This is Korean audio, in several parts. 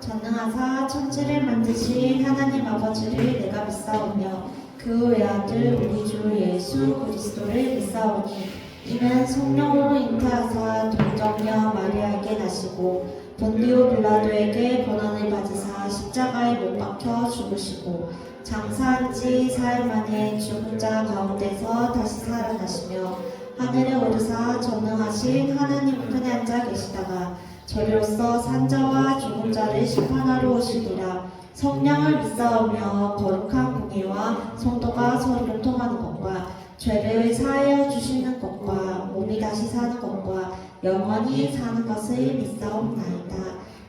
전능하사 천지를 만드신 하나님 아버지를 내가 믿사오며 그 외아들 우리 주 예수 그리스도를 믿사오니 이는 성령으로 잉태하사 동정녀 마리아에게 나시고 본디오 빌라도에게 고난을 받으사 십자가에 못 박혀 죽으시고 장사한 지 사흘 만에 죽은 자 가운데서 다시 살아나시며 하늘에 오르사 전능하신 하나님 편에 앉아 계시다가 저리로서 산자와 죽은 자를 심판하러 오시리라. 성령을 믿사오며 거룩한 공의와 성도가 서로를 통하는 것과 죄를 사하여 주시는 것과 몸이 다시 사는 것과 영원히 사는 것을 믿사옵나이다.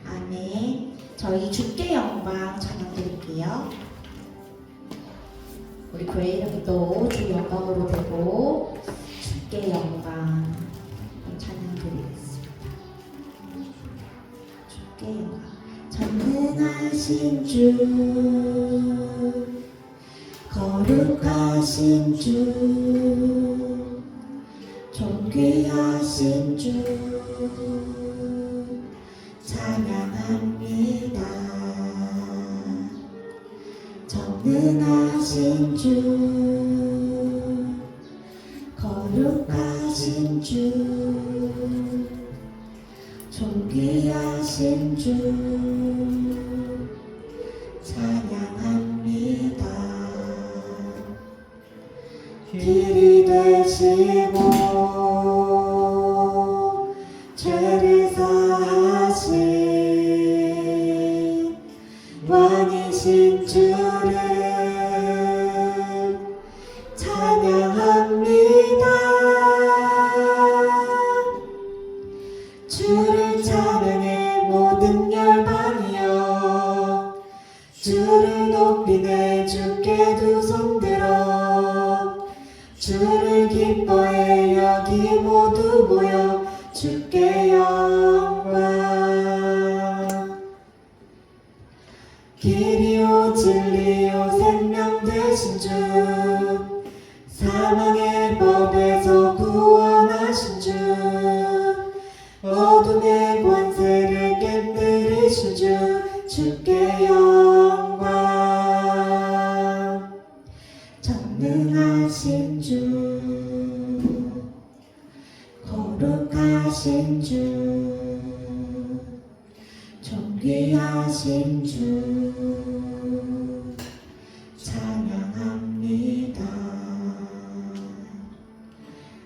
아멘. 저희 주께 영광 찬양 드릴게요. 우리 교회 이름이 또 주 영광으로 되고 주께 영광 찬양 드리겠습니다. 주께 영광. 전능하신 주, 거룩하신 주, 존귀하신 주, 찬양합니다. 전능하신 주, 거룩하신 주, 존귀하신 주, 찬양합니다. 길이 되시고 죄를 사하신 왕이신 주를 찬양합니다. 주를 찬양해 모든 열방이여, 주를 높이네 주께 두 손 들어, 주를 기뻐해 여기 모두 모여 주께 영광. 길이요 진리요 생명 되신 주, 사망의 법에서 구원하신 주, 어둠의 권세를 깨뜨리신 주, 주께 영광. 전능하신 주, 거룩하신 주, 존귀하신 주, 찬양합니다.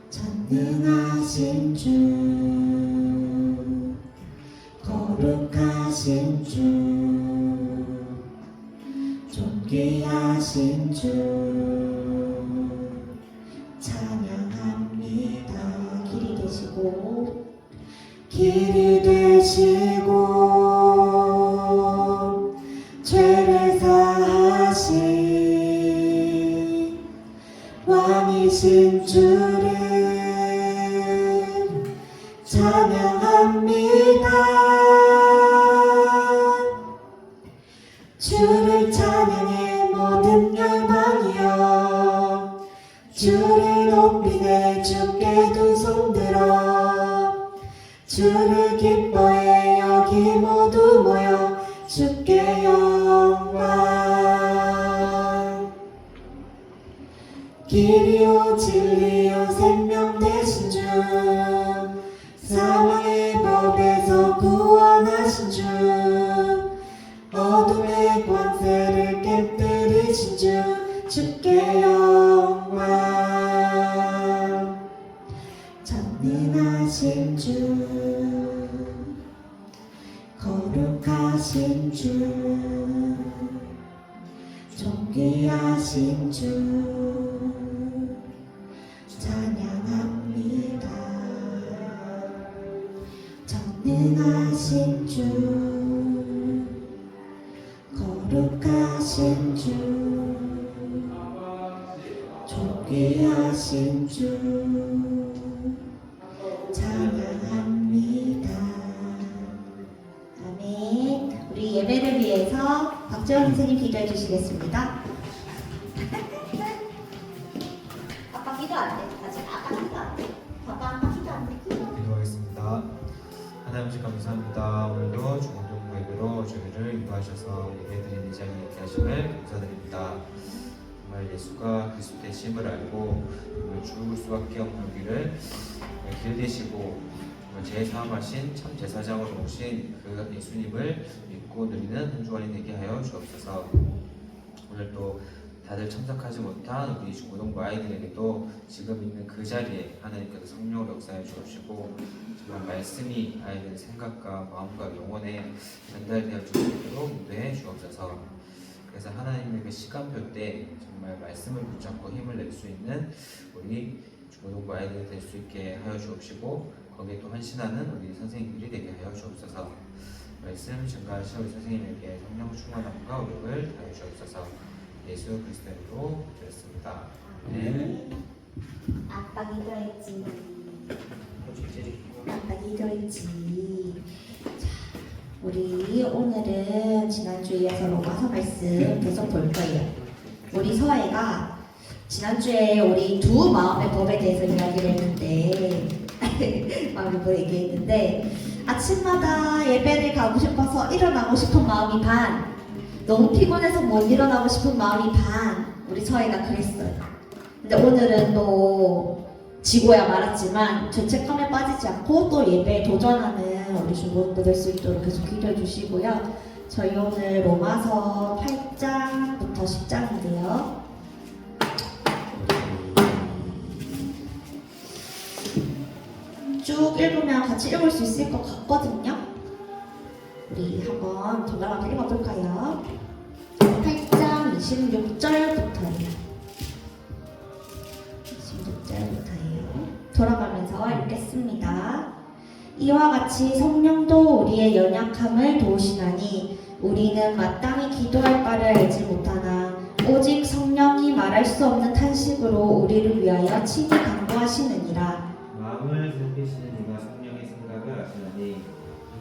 전능하신 주, 거룩하신 주, 존귀하신 주, 찬양합니다. 길이 되시고 길이 되시고 죄를 사하신 왕이신 주를 찬양합니다. 주를 찬양해 모든 열방이여, 주를 높이네 주께 두 손 들어, 주를 기뻐해 여기 모두 모여 주께 영광. 길이요 진리요 생명 되신 주, 사망의 법에서 구원하신 주, 어둠의 권세를 깨뜨리신 주, 주께 영광. 전능하신 주, 거룩하신 주, 존귀하신 주, 찬양합니다. 전능하신 주, 거룩하신 주, 존귀하신 주, 찬양합니다. 아멘. 우리 예배를 위해서 박재원 선생님 기도해 주시겠습니다. 아빠 기도 안 돼. 아직 아빠 기도 안 돼. 아빠 기도 안 돼. 기도하겠습니다. 하나님 아버지 감사합니다. 오늘도 주공동부에 예배로 저희를 인도하셔서 예배드리는 이 자리에 있게 하심을 감사드립니다. 정말 예수가 그리스도 되심을 알고 정말 죽을 수밖에 없는 우리를 길 되시고 제 사함하신 참 제사장으로 오신 그 예수님을 믿고 누리는 한 주간이 되게 하여 주옵소서. 오늘 또 다들 참석하지 못한 우리 중고등부 아이들에게도 지금 있는 그 자리에 하나님께서 성령으로 역사해 주옵시고 정말 말씀이 아이들의 생각과 마음과 영혼에 전달되어 줄 수 있도록 인도해 주옵소서. 그래서 하나님의 그 시간표 때 정말 말씀을 붙잡고 힘을 낼 수 있는 우리 중고등부 아이들이 될 수 있게 하여 주옵시고 거기에 또 헌신하는 우리 선생님들이 되게 하여 주옵소서. 말씀 증가하신 우리 선생님에게 성령 충만함과 의욕을 하여 주옵소서. 예수 그리스도로 드렸습니다. 네. 아빠 기도했지. 아빠 기도했지. 자, 우리 오늘은 지난주에 이어서 로마서 말씀 계속 볼 거예요. 우리 서혜가 지난주에 우리 두 마음의 법에 대해서 이야기를 했는데 마음의 법을 얘기했는데 아침마다 예배를 가고 싶어서 일어나고 싶은 마음이 반, 너무 피곤해서 못 일어나고 싶은 마음이 반, 우리 서혜가 그랬어요. 근데 오늘은 또 지고야 말았지만 죄책감에 빠지지 않고 또 예배에 도전하는 우리 중고등부 될 수 있도록 계속 기도해 주시고요. 저희 오늘 로마서 8장부터 10장인데요. 쭉 읽으면 같이 읽을 수 있을 것 같거든요. 우리 한번 동감하게 읽어볼까요? 8장 26절부터예요. 26절부터예요. 돌아가면서 읽겠습니다. 이와 같이 성령도 우리의 연약함을 도우시나니 우리는 마땅히 기도할 바를 알지 못하나 오직 성령이 말할 수 없는 탄식으로 우리를 위하여 친히 간구하시느니라. 마음을 살피시는 이가 성령의 생각을 아시나니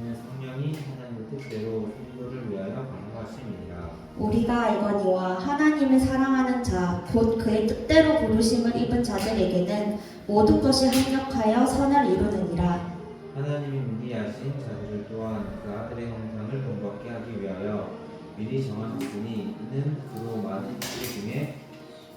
이는 성령이 하나님의 뜻대로 성도를 위하여 간구하심이니라. 우리가 알거니와 하나님을 사랑하는 자, 곧 그의 뜻대로 부르심을 입은 자들에게는 모든 것이 합력하여 선을 이루느니라. 하나님이 미리 아신 자들을 또한 그 아들의 형상을 본받게 하기 위하여 미리 정하셨으니 이는 그로 많은 일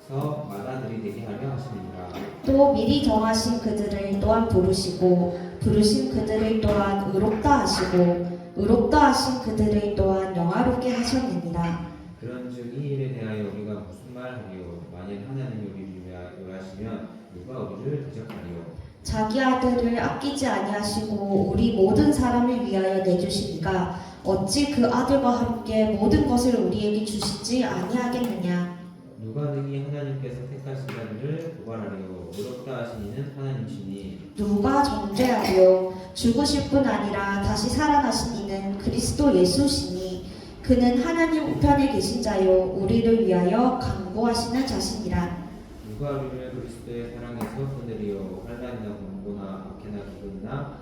중에서 마다들이 되게 하려 하심이니라. 또 미리 정하신 그들을 또한 부르시고 부르신 그들을 또한 의롭다 하시고 의롭다 하신 그들을 또한 영화롭게 하셨느니라. 그런즉 이 일에 대하여 우리가 무슨 말하리요? 만일 하나님이 우리를 위하시면 누가 우리를 대적하리요? 자기 아들을 아끼지 아니하시고 우리 모든 사람을 위하여 내주시니가 어찌 그 아들과 함께 모든 것을 우리에게 주시지 아니하겠느냐. 누가 능히 하나님께서 택하신 자들을 고발하리요? 의롭다 하신 이는 하나님이시니 누가 정죄하리요? 죽으실 뿐 아니라 다시 살아나신 이는 그리스도 예수시니 그는 하나님 우편에 계신 자요 우리를 위하여 간구하시는 자신이라. 누가 우리를 그리스도의 사랑에서 끊으리요? 환난이나 공고나 박해나 기근이나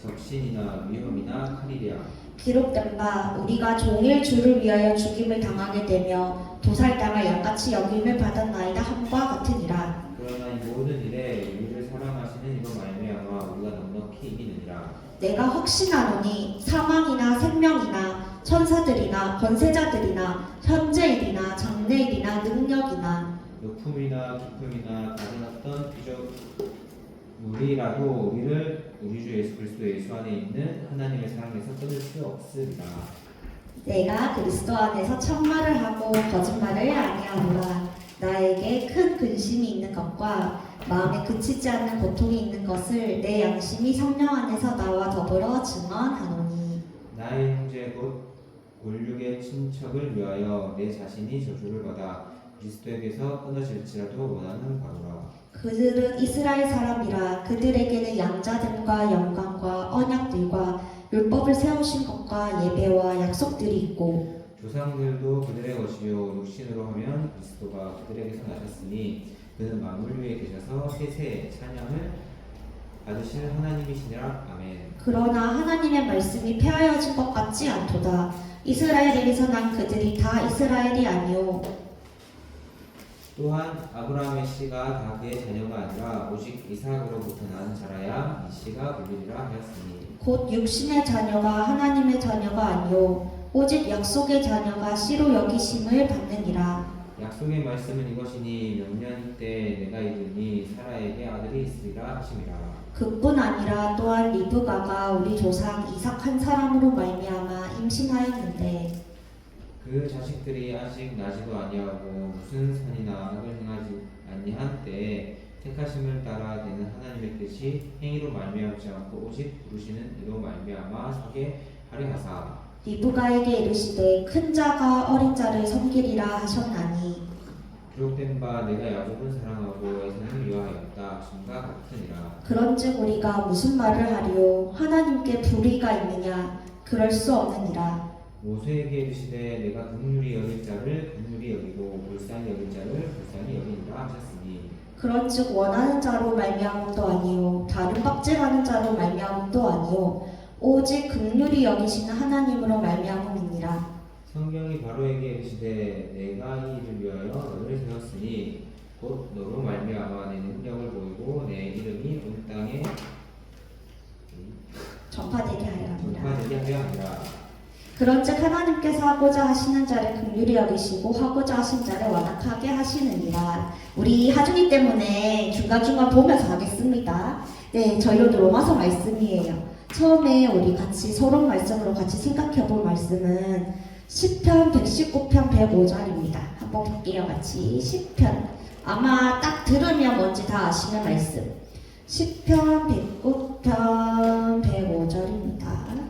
적신이나 위험이나 칼이랴. 기록된 바 우리가 종일 주를 위하여 죽임을 당하게 되며 도살당할 양같이 여김을 받았나이다 함과 같으니라. 그러나 이 모든 일에 우리를 사랑하시는 이로 말미암아 우리가 넉넉히 이기느니라. 내가 확신하노니 사망이나 생명이나 천사들이나 권세자들이나 현재일이나 장래일이나 능력이나 높음이나 깊음이나 다른 어떤 피조물이라도 우리를 우리 주 예수 그리스도 예수 안에 있는 하나님의 사랑에서 끊을 수 없으리라. 내가 그리스도 안에서 참말을 하고 거짓말을 아니하노라. 나에게 큰 근심이 있는 것과 마음에 그치지 않는 고통이 있는 것을 내 양심이 성령 안에서 나와 더불어 증언하노니. 나의 형제 곧 골육의 친척을 위하여 내 자신이 저주를 받아 그리스도에게서 끊어질지라도 원하는 바로라. 그들은 이스라엘 사람이라. 그들에게는 양자됨과 영광과 언약들과 율법을 세우신 것과 예배와 약속들이 있고 조상들도 그들의 것이요 육신으로 하면 그리스도가 그들에게서 나셨으니 그는 만물 위에 계셔서 세세의 찬양을 받으실 하나님이시니라. 아멘. 그러나 하나님의 말씀이 폐하여진 것 같지 않도다. 이스라엘에게서 난 그들이 다 이스라엘이 아니오 또한 아브라함의 씨가 다 그의 자녀가 아니라 오직 이삭으로부터 난 자라야 이 씨가 불리리라 하였으니 곧 육신의 자녀가 하나님의 자녀가 아니요 오직 약속의 자녀가 씨로 여기심을 받느니라. 약속의 말씀은 이것이니 몇 년 때 내가 이르니 사라에게 아들이 있으리라 하심이라. 그뿐 아니라 또한 리브가가 우리 조상 이삭 한 사람으로 말미암아 임신하였는데 그 자식들이 아직 나지도 아니하고 무슨 선이나 악을 행하지 아니한 때에 택하심을 따라 되는 하나님의 뜻이 행위로 말미암지 않고 오직 부르시는 이로 말미암아 서게 하려 하사 리브가에게 이르시되 큰 자가 어린 자를 섬기리라 하셨나니 기록된 바 내가 야곱은 사랑하고 에사는 미워하였다 하심과 같으니라. 그런즉 우리가 무슨 말을 하리요 하나님께 불의가 있느냐 그럴 수 없느니라. 모세에게 이르시되 내가 긍휼히 여길 자를 긍휼히 여기고 불쌍히 여길 자를 불쌍히 여기니라 하셨으니 그런즉 원하는 자로 말미암음도 아니요 다른 박제하는 자로 말미암음도 아니요 오직 긍휼히 여기시는 하나님으로 말미암음이니라. 성경이 바로에게 이르시되 내가 이 일을 위하여 너를 세웠으니 곧 너로 말미암아 내 능력을 보이고 내 이름이 온 땅에 전파되게 하려 합니다. 전파되게 하려 하리라. 그런즉 하나님께서 하고자 하시는 자를 긍휼히 여기시고 하고자 하신 자를 완악하게 하시느니라. 우리 하중이 때문에 중간중간 보면서 하겠습니다. 네, 저희 오늘 로마서 말씀이에요. 처음에 우리 같이 서론 말씀으로 같이 생각해 볼 말씀은 시편 119편 105절입니다. 한번 볼게요. 같이 시편 아마 딱 들으면 뭔지 다 아시는 말씀 시편 119편 105절입니다.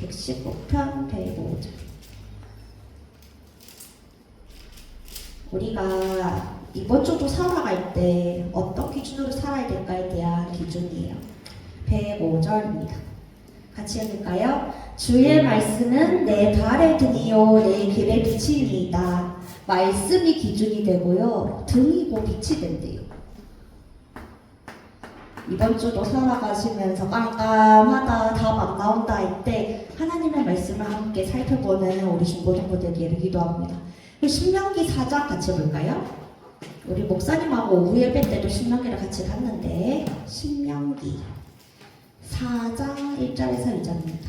119편 105절 우리가 이번 주도 살아갈 때 어떤 기준으로 살아야 될까에 대한 기준이에요. 105절입니다. 같이 읽을까요? 주의 말씀은 내 발의 등이요 내 길의 빛이니이다. 말씀이 기준이 되고요 등이고 빛이 된대요. 이번 주도 살아가시면서 깜깜하다 답 안 나온다 할 때 하나님의 말씀을 함께 살펴보는 우리 중고등부들에게 기도합니다. 신명기 4장 같이 볼까요? 우리 목사님하고 오후 예배 때도 신명기를 같이 봤는데 신명기 4장 1절에서 2절입니다.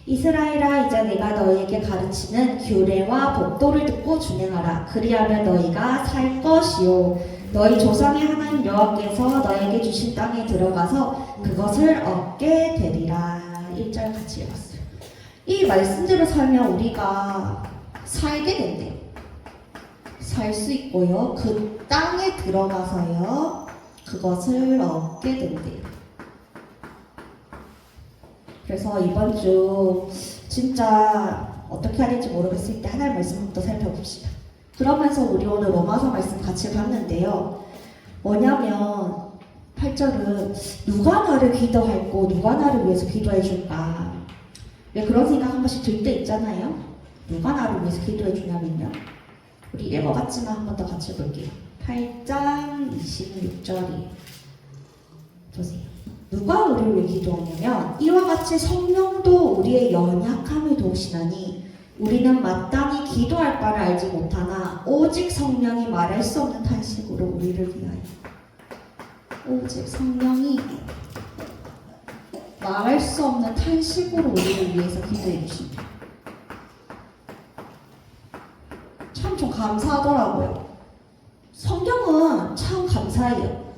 이스라엘아 이제 내가 너희에게 가르치는 규례와 법도를 듣고 준행하라. 그리하면 너희가 살 것이요 너희 조상의 하나님 여호와께서 너희에게 주신 땅에 들어가서 그것을 얻게 되리라. 1절 같이 읽었어요. 이 말씀대로 살면 우리가 살게 된대요. 살 수 있고요 그 땅에 들어가서요 그것을 얻게 된대요. 그래서 이번 주 진짜 어떻게 해야 될지 모르겠을 때 하나의 말씀부터 살펴봅시다. 그러면서 우리 오늘 로마서 말씀 같이 봤는데요. 뭐냐면 8절은 누가 나를 기도할고 누가 나를 위해서 기도해 줄까? 왜 그런 생각 한 번씩 들 때 있잖아요. 누가 나를 위해서 기도해 주냐면요. 우리 읽어봤지만 한 번 더 같이 볼게요. 8장 26절이 보세요. 누가 우리를 위해 기도하냐면 이와 같이 성령도 우리의 연약함을 도우시나니 우리는 마땅히 기도할 바를 알지 못하나 오직 성령이 말할 수 없는 탄식으로 우리를 위하여 오직 성령이 말할 수 없는 탄식으로 우리를 위해서 기도해 주십니다. 참 좀 감사하더라고요. 성경은 참 감사해요.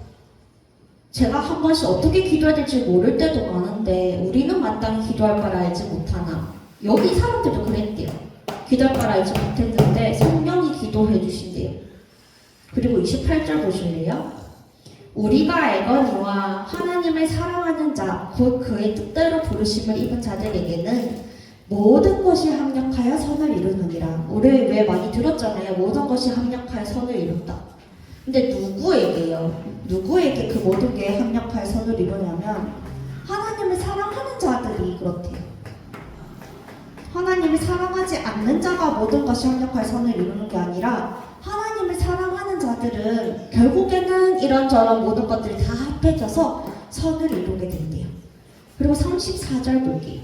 제가 한 번씩 어떻게 기도해야 될지 모를 때도 많은데 우리는 마땅히 기도할 바를 알지 못하나 여기 사람들도 그랬대요. 기도할 바를 알지 못했는데 성령이 기도해 주신대요. 그리고 28절 보실래요? 우리가 알거니와 하나님을 사랑하는 자 곧 그의 뜻대로 부르심을 입은 자들에게는 모든 것이 합력하여 선을 이루느니라. 우리 왜 많이 들었잖아요. 모든 것이 합력하여 선을 이룬다. 근데 누구에게요? 누구에게 그 모든 게 합력하여 선을 이루냐면 하나님을 사랑하는 자들이 그렇대요. 하나님을 사랑하지 않는 자가 모든 것이 합력하여 선을 이루는 게 아니라 하나님을 사랑하는 자들은 결국에는 이런저런 모든 것들이 다 합해져서 선을 이루게 된대요. 그리고 34절 볼게요.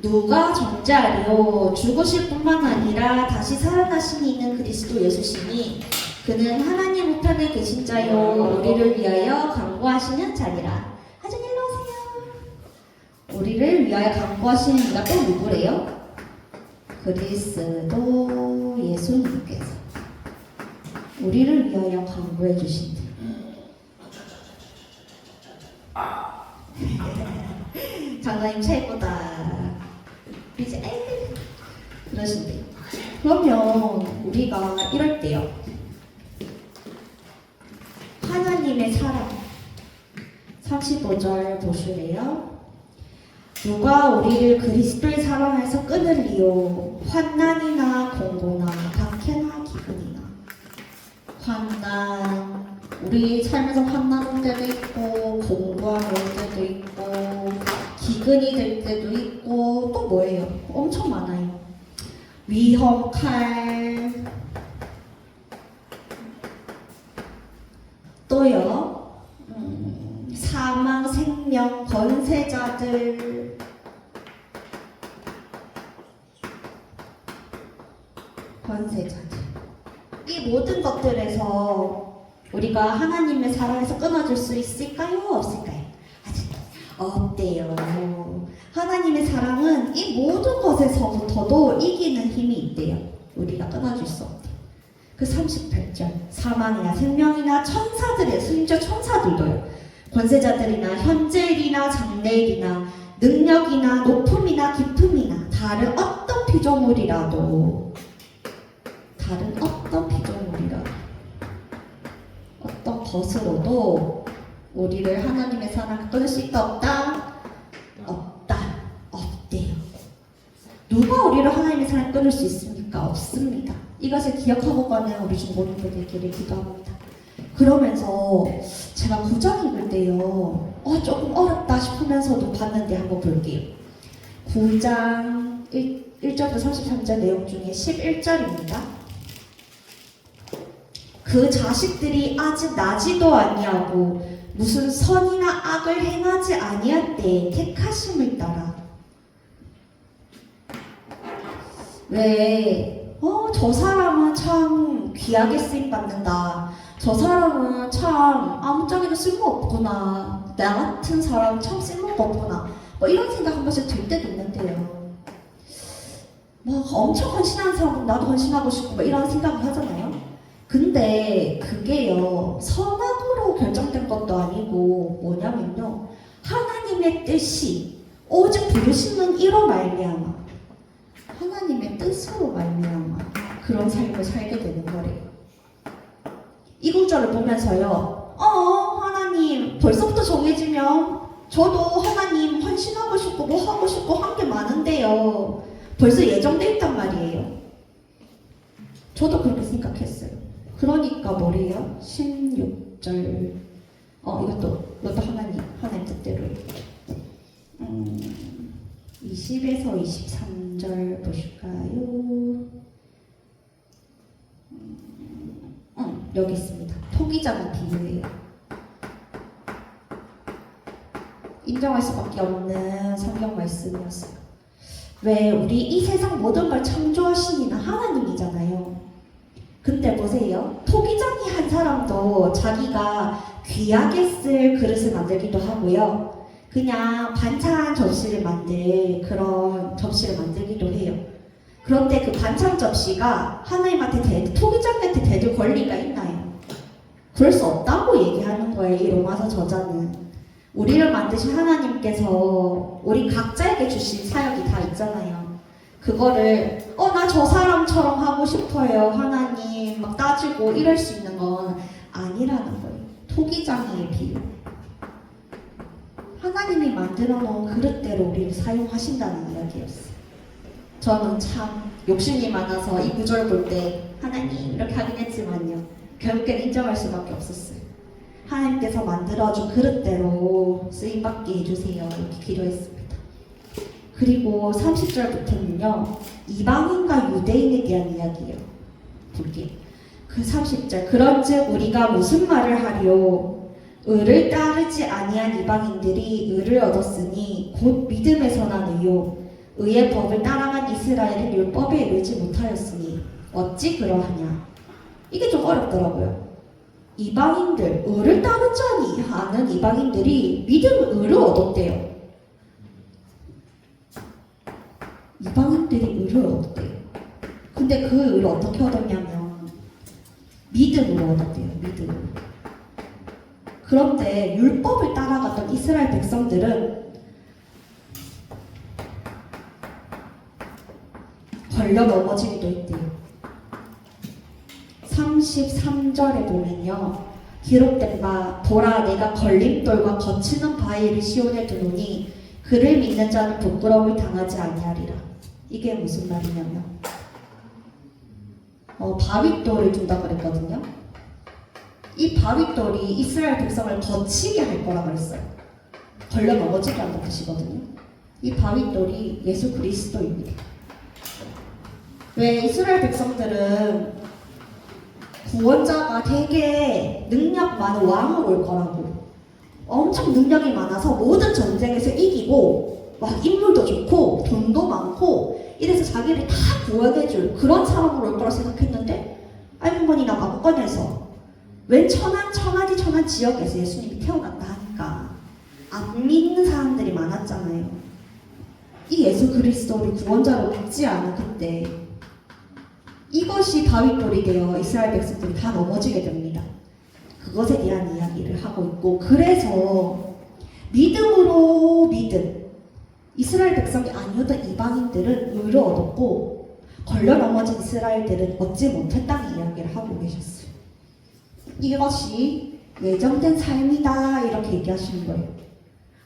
누가 정죄하리요? 죽으실 뿐만 아니라 다시 살아나심이 있는 그리스도 예수시니 그는 하나님 우편에 계신 자요 우리를 위하여 간구하시는 자니라. 하정 일로 오세요. 우리를 위하여 간구하시는 이가 또 누구래요? 그리스도 예수님께서 우리를 위하여 간구해 주신다. 장사님 최고다. 이제 그러신대요. 그러면 우리가 이럴 때요. 하나님의 사랑 35절 보실래요? 누가 우리를 그리스도의 사랑에서 끊을리요? 환난이나 공고나 박해나 기근이나. 환난, 우리 삶에서 환난 올 때도 있고 공고한 올 때도 있고 기근이 될 때도 있고 또 뭐예요? 엄청 많아요. 위험, 칼, 또요 사망, 생명, 권세자들, 이 모든 것들에서 우리가 하나님의 사랑에서 끊어질 수 있을까요? 없을까요? 아직 없대요. 하나님의 사랑은 이 모든 것에서부터도 이기는 힘이 있대요. 우리가 끊어질 수 없대요. 그 38절 사망이나 생명이나 천사들의 심지어 천사들도요. 권세자들이나 현재일이나 장래일이나 능력이나 높음이나 깊음이나 다른 어떤 피조물이라도 어떤 것으로도 우리를 하나님의 사랑을 끊을 수 있다 없다? 없대요. 누가 우리를 하나님의 사랑을 끊을 수 있습니까? 없습니다. 이것을 기억하고 가는 우리 중 모든 분들끼리 기도합니다. 그러면서 제가 9장 읽을 때요 조금 어렵다 싶으면서도 봤는데 한번 볼게요. 9장 1절부터 33절 내용 중에 11절입니다. 그 자식들이 아직 나지도 아니하고 무슨 선이나 악을 행하지 아니할 때에 택하심을 따라 왜 저 사람은 참 귀하게 쓰임 받는다. 저 사람은 참 아무짝에도 쓸모없구나. 나 같은 사람 참 쓸모가 없구나. 뭐 이런 생각 한 번씩 들 때도 있는데요. 뭐 엄청 헌신하는 사람은 나도 헌신하고 싶고 뭐 이런 생각을 하잖아요. 근데 그게요 선악으로 결정된 것도 아니고 뭐냐면요 하나님의 뜻이 오직 부르시는 이로 말미암아 하나님의 뜻으로 말미암아 그런 삶을 살게 되는 거래요. 이 구절을 보면서요 하나님 벌써부터 정해지면 저도 하나님 헌신하고 싶고 뭐 하고 싶고 한 게 많은데요 벌써 예정돼 있단 말이에요. 저도 그렇게 생각했어요. 그러니까 뭐래요? 16절 이것도 하나님 뜻대로 20에서 23절 보실까요? 여기 있습니다. 토기장의 비유예요. 인정할 수밖에 없는 성경 말씀이었어요. 왜 우리 이 세상 모든 걸 창조하신 이는 하나님이잖아요. 근데 보세요. 토기장이 한 사람도 자기가 귀하게 쓸 그릇을 만들기도 하고요. 그냥 반찬 접시를 만들 그런 접시를 만들기도 해요. 그런데 그 반찬 접시가 하나님한테 토기장한테 대들 권리가 있나요? 그럴 수 없다고 얘기하는 거예요. 이 로마서 저자는. 우리를 만드신 하나님께서 우리 각자에게 주신 사역이 다 있잖아요. 그거를 나 저 사람처럼 하고 싶어요 하나님 막 따지고 이럴 수 있는 건 아니라는 거예요. 토기장의 비유. 하나님이 만들어 놓은 그릇대로 우리를 사용하신다는 이야기였어요. 저는 참 욕심이 많아서 이 구절 볼 때 하나님 이렇게 하긴 했지만요 결국엔 인정할 수밖에 없었어요. 하나님께서 만들어준 그릇대로 쓰임받게 해주세요 이렇게 기도했습니다. 그리고 30절부터는요 이방인과 유대인에 대한 이야기예요. 볼게요. 그 30절 그런즉 우리가 무슨 말을 하리요? 의를 따르지 아니한 이방인들이 의를 얻었으니 곧 믿음에서 난 의요 의의 법을 따라간 이스라엘은 율법에 이르지 못하였으니 어찌 그러하냐. 이게 좀 어렵더라고요. 이방인들, 의를 따르지 아니하는 이방인들이 믿음 의를 얻었대요. 이방인들이 의를 얻었대요. 근데 그 의를 어떻게 얻었냐면 믿음으로 얻었대요. 믿음으로. 그런데 율법을 따라갔던 이스라엘 백성들은 걸려 넘어지기도 했대요. 33절에 보면요. 기록된 바 보라 내가 걸림돌과 거치는 바위를 시온에 두노니 그를 믿는 자는 부끄러움을 당하지 아니하리라. 이게 무슨 말이냐면 바위돌을 둔다 그랬거든요. 이 바위돌이 이스라엘 백성을 거치게 할 거라 그랬어요. 걸려 넘어지게 한다는 뜻이거든요. 이 바위돌이 예수 그리스도입니다. 왜 이스라엘 백성들은 구원자가 되게 능력 많은 왕으로 올 거라고, 엄청 능력이 많아서 모든 전쟁에서 이기고 막 인물도 좋고 돈도 많고 이래서 자기를 다 구원해줄 그런 사람으로 올 거라 생각했는데 알고 보니 마구간에서 웬 천한 지역에서 예수님이 태어났다 하니까 안 믿는 사람들이 많았잖아요. 이 예수 그리스도를 구원자로 믿지 않은 그때 이것이 바위돌이 되어 이스라엘 백성들이 다 넘어지게 됩니다. 그것에 대한 이야기를 하고 있고, 그래서 믿음으로 믿은 이스라엘 백성이 아니었던 이방인들은 의를 얻었고 걸려 넘어진 이스라엘들은 얻지 못했다는 이야기를 하고 계셨어요. 이것이 예정된 삶이다 이렇게 얘기하시는 거예요.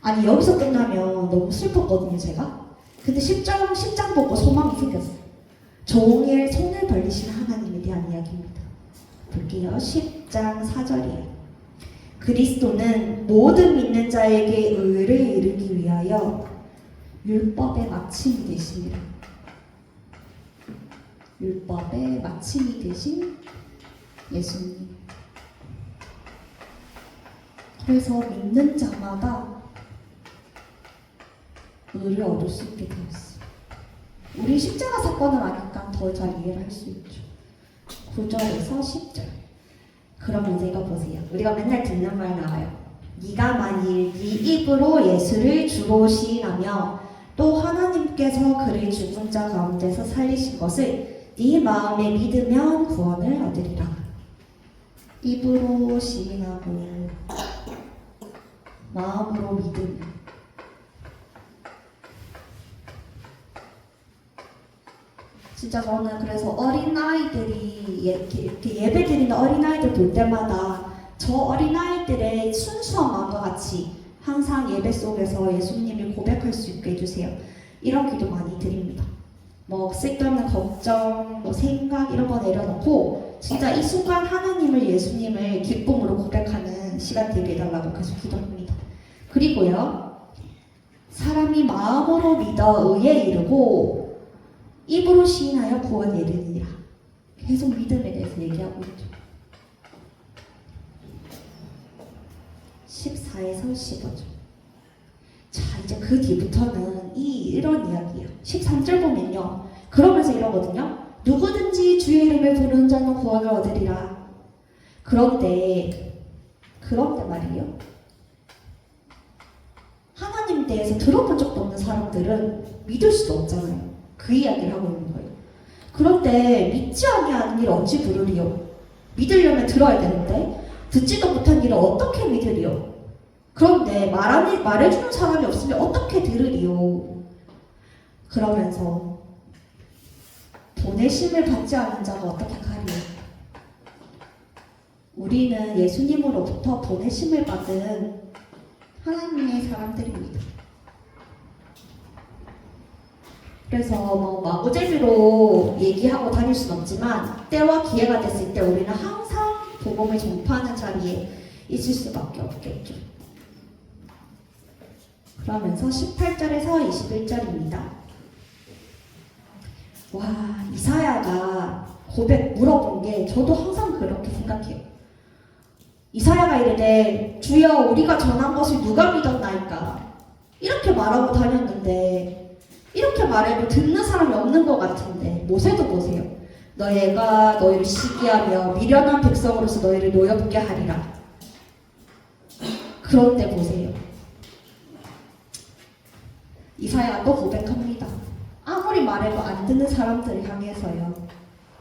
아니 여기서 끝나면 너무 슬펐거든요 제가. 근데 10장 보고 소망이 생겼어요. 종일 손을 벌리시는 하나님에 대한 이야기입니다. 볼게요. 10장 4절이에요. 그리스도는 모든 믿는 자에게 의를 이루기 위하여 율법의 마침이 되십니다. 율법의 마침이 되신 예수님. 그래서 믿는 자마다 의를 얻을 수 있게 되었어요. 우리 십자가 사건을 아니까 더 잘 이해를 할 수 있죠. 9절에서 10절. 그럼 이제 이거 보세요. 우리가 맨날 듣는 말 나와요. 네가 만일 네 입으로 예수를 주로 시인하며 또 하나님께서 그를 죽은 자 가운데서 살리신 것을 네 마음에 믿으면 구원을 얻으리라. 입으로 시인하고 마음으로 믿으면. 진짜 저는 그래서 어린아이들이 이렇게 예배 드리는 어린아이들 볼 때마다 저 어린아이들의 순수한 마음과 같이 항상 예배 속에서 예수님을 고백할 수 있게 해주세요. 이런 기도 많이 드립니다. 뭐 쓸데없는 걱정, 뭐 생각 이런 거 내려놓고 진짜 이 순간 하나님을 예수님을 기쁨으로 고백하는 시간 되게 해달라고 계속 기도합니다. 그리고요. 사람이 마음으로 믿어 의에 이르고 입으로 시인하여 구원에 이르니라. 계속 믿음에 대해서 얘기하고 있죠. 14에서 15절. 자, 이제 그 뒤부터는 이런 이야기예요. 13절 보면요. 그러면서 이러거든요. 누구든지 주의 이름을 부르는 자는 구원을 얻으리라. 그런데 말이에요. 하나님에 대해서 들어본 적도 없는 사람들은 믿을 수도 없잖아요. 그 이야기를 하고 있는 거예요. 그런데 믿지 아니하는 일을 어찌 부르리요? 믿으려면 들어야 되는데 듣지도 못한 일을 어떻게 믿으리요? 그런데 말해주는 사람이 없으면 어떻게 들으리요? 그러면서 보내심을 받지 않은 자가 어떻게 가리요? 우리는 예수님으로부터 보내심을 받은 하나님의 사람들입니다. 그래서 뭐 마구잡이로 얘기하고 다닐 수는 없지만 때와 기회가 됐을 때 우리는 항상 복음을 전파하는 자리에 있을 수밖에 없겠죠. 그러면서 18절에서 21절입니다. 와, 이사야가 고백 물어본 게 저도 항상 그렇게 생각해요. 이사야가 이르되 주여 우리가 전한 것을 누가 믿었나이까 이렇게 말하고 다녔는데 이렇게 말해도 듣는 사람이 없는 것 같은데 모세도 보세요. 너희가 너희를 시기하며 미련한 백성으로서 너희를 노엽게 하리라. 그런데 보세요. 이사야가 또 고백합니다. 아무리 말해도 안 듣는 사람들을 향해서요.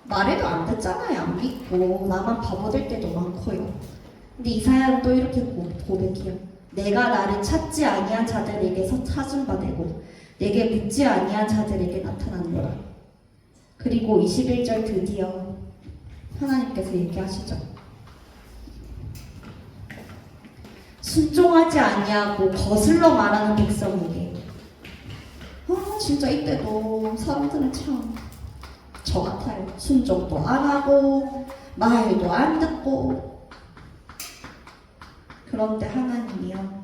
말해도 안 듣잖아요. 안 믿고 나만 바보 될 때도 많고요. 근데 이사야는 또 이렇게 고백해요. 내가 나를 찾지 아니한 자들에게서 찾은 바 되고 내게 묻지 아니한 자들에게 나타나노라. 그리고 21절 드디어 하나님께서 얘기하시죠. 순종하지 아니하고 거슬러 말하는 백성에게. 진짜 이때도 사람들은 참 저 같아요. 순종도 안 하고 말도 안 듣고. 그런데 하나님이요.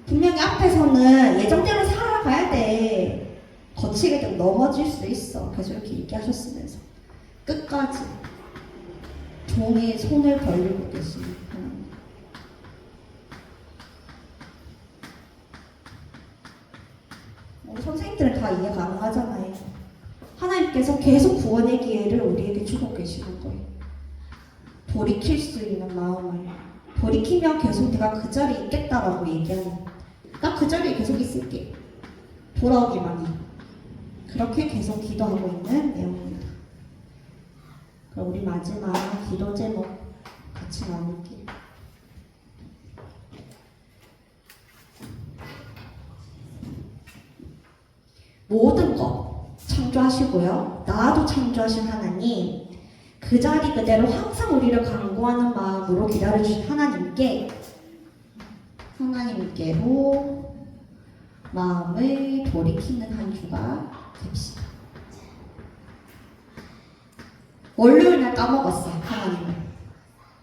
분명히 앞에서는 예정대로 살아가야 돼. 거치게 좀 넘어질 수 있어. 그래서 이렇게 얘기하셨으면서 끝까지 종의 손을 벌리고 계시는 하나님. 우리 선생님들은 다 이해 가능하잖아요. 하나님께서 계속 구원의 기회를 우리에게 주고 계시는 거예요. 돌이킬 수 있는 마음을. 돌이키면 계속 내가 그 자리에 있겠다라고 얘기하는. 나 그 자리에 계속 있을게. 돌아오기만 해. 그렇게 계속 기도하고 있는 내용입니다. 그럼 우리 마지막 기도 제목 같이 나눌게요. 모든 것 창조하시고요. 나도 창조하신 하나님, 그 자리 그대로 항상 우리를 간구하는 마음으로 기다려주신 하나님께로 마음을 돌이키는 한 주가 됩시다. 월요일 날 까먹었어, 하나님을.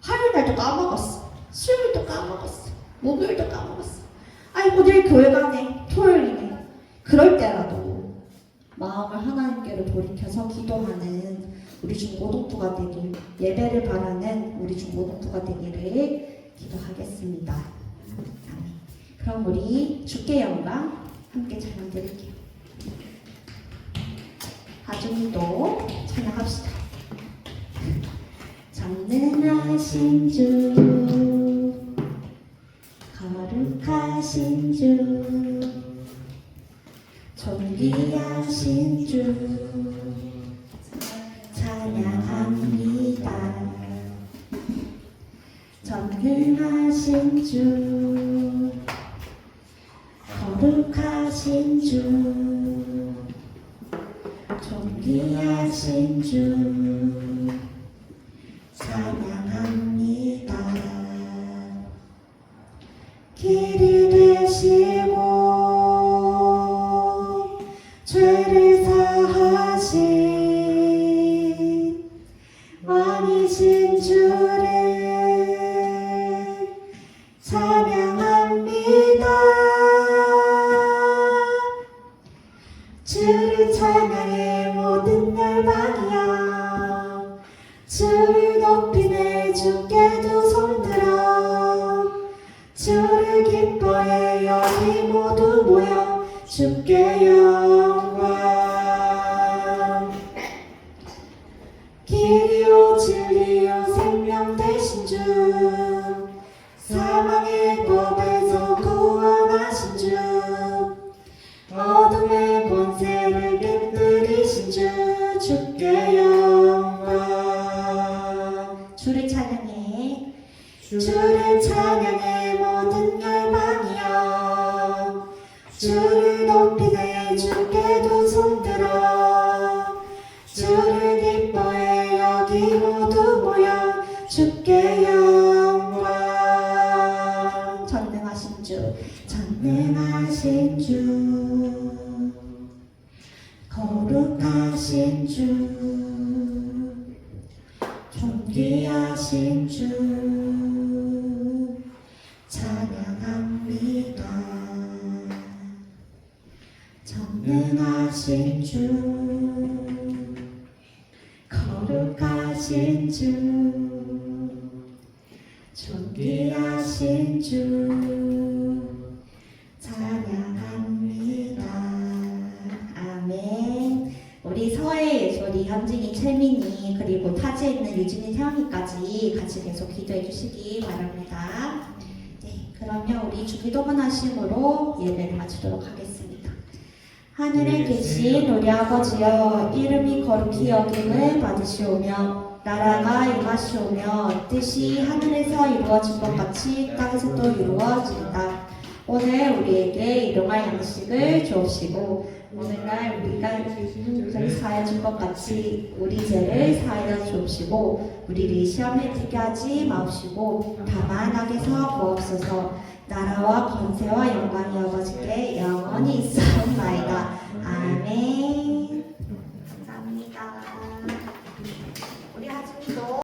화요일 날도 까먹었어. 수요일도 까먹었어. 목요일도 까먹었어. 아이고, 내일 교회 가네. 토요일이네. 그럴 때라도 마음을 하나님께로 돌이켜서 기도하는 우리 중고등부가 되길, 예배를 바라는 우리 중고등부가 되기를 기도하겠습니다. 아멘. 그럼 우리 주께 영광 함께 찬양 드릴게요. 하중도 찬양합시다. 전능하신 주, 거룩하신 주, 존귀하신 주 찬양합니다. 전능하신 주, 거룩하신 주, 존귀하신 주 찬양합니다. 길이 되시고 죄를 사하신 왕이신 주를 찬양합니다. 주를 찬양해 모든 열방이여, 주를 높이네 주께 두 손들어, 주를 기뻐해 여기 모두 모여 주께 영광. 길이요 진리요 생명 되신 주, 사망의 법에서 구원하신 주, 어둠의 권세를 깨뜨리신 주, 주께 영광. 주를 찬양해, 주를 찬양해 모든 열방이여, 주를 높이네 주께 두 손들어, 주를 기뻐해 여기 모두 모여 주께 영광. 전능하신 주, 전능하신 주, 거룩하신 주, 존귀하신 주 찬양합니다. 전능하신 주, 거룩하신 주 존귀하신 주 찬양합니다. 아멘. 우리 서해, 예솔이, 현진이, 채민이 그리고 타지에 있는 유진이, 태영이까지 같이 계속 기도해 주시기 바랍니다. 네, 그러면 우리 주기도문 하심으로 예배를 마치도록 하겠습니다. 하늘에 계신 우리 아버지여, 이름이 거룩히 여김을 받으시오며 나라가 임하시오며 뜻이 하늘에서 이루어진 것 같이 땅에서도 이루어진다. 오늘 우리에게 일용할 양식을 주옵시고 오늘날 우리가 죄를 사하여 준 것 같이 우리 죄를 사하여 주옵시고 우리를 시험에 들게 하지 마옵시고 다만 악에서 구하옵소서. 나라와 권세와 영광이 아버지께 영원히 있사옵나이다. 아멘. 감사합니다. 우리 하진이도